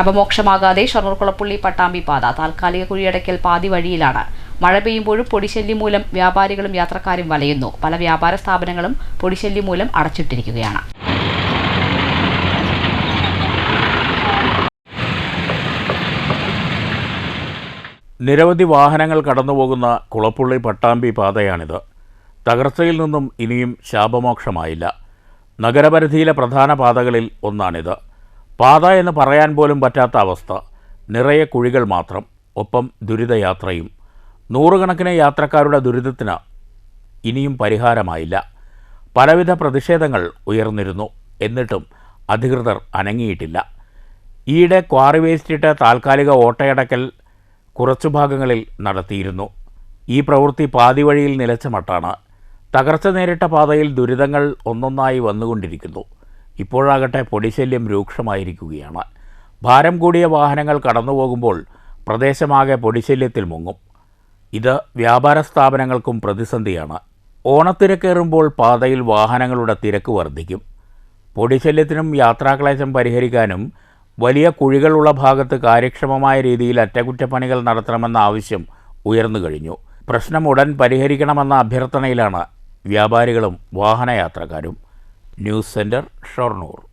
ശാപമോക്ഷമാകാതെ ഷൊർണൂർ കുളപ്പുള്ളി പട്ടാമ്പി പാത താൽക്കാലിക കുഴിയടയ്ക്കൽ പാതി വഴിയിലാണ്. മഴ പെയ്യുമ്പോഴും പൊടിശല്യം മൂലം വ്യാപാരികളും യാത്രക്കാരും വലയുന്നു. പല വ്യാപാര സ്ഥാപനങ്ങളും പൊടിശല്യം മൂലം അടച്ചിട്ടിരിക്കുകയാണ്. നിരവധി വാഹനങ്ങൾ കടന്നുപോകുന്ന കുളപ്പുള്ളി പട്ടാമ്പി പാതയാണിത്. തകർച്ചയിൽ നിന്നും ഇനിയും ശാപമോക്ഷമായില്ല. നഗരപരിധിയിലെ പ്രധാന പാതകളിൽ ഒന്നാണിത്. പാത എന്ന് പറയാൻ പോലും പറ്റാത്ത അവസ്ഥ. നിറയെ കുഴികൾ മാത്രം, ഒപ്പം ദുരിതയാത്രയും. നൂറുകണക്കിന് യാത്രക്കാരുടെ ദുരിതത്തിന് ഇനിയും പരിഹാരമായില്ല. പലവിധ പ്രതിഷേധങ്ങൾ ഉയർന്നിരുന്നു. എന്നിട്ടും അധികൃതർ അനങ്ങിയിട്ടില്ല. ഈയിടെ ക്വാറി വേസ്റ്റിട്ട് താൽക്കാലിക ഓട്ടയടക്കൽ കുറച്ചു ഭാഗങ്ങളിൽ നടത്തിയിരുന്നു. ഈ പ്രവൃത്തി പാതി വഴിയിൽ നിലച്ച മട്ടാണ്. തകർച്ച നേരിട്ട പാതയിൽ ദുരിതങ്ങൾ ഒന്നൊന്നായി വന്നുകൊണ്ടിരിക്കുന്നു. ഇപ്പോഴാകട്ടെ പൊടിശല്യം രൂക്ഷമായിരിക്കുകയാണ്. ഭാരം കൂടിയ വാഹനങ്ങൾ കടന്നുപോകുമ്പോൾ പ്രദേശമാകെ പൊടിശല്യത്തിൽ മുങ്ങും. ഇത് വ്യാപാര സ്ഥാപനങ്ങൾക്കും പ്രതിസന്ധിയാണ്. ഓണത്തിരക്കേറുമ്പോൾ പാതയിൽ വാഹനങ്ങളുടെ തിരക്ക് വർദ്ധിക്കും. പൊടിശല്യത്തിനും യാത്രാക്ലേശം പരിഹരിക്കാനും വലിയ കുഴികളുള്ള ഭാഗത്ത് കാര്യക്ഷമമായ രീതിയിൽ അറ്റകുറ്റപ്പണികൾ നടത്തണമെന്ന ആവശ്യം ഉയർന്നു കഴിഞ്ഞു. പ്രശ്നം ഉടൻ പരിഹരിക്കണമെന്ന അഭ്യർത്ഥനയിലാണ് വ്യാപാരികളും വാഹനയാത്രക്കാരും. News centre, Shoranur.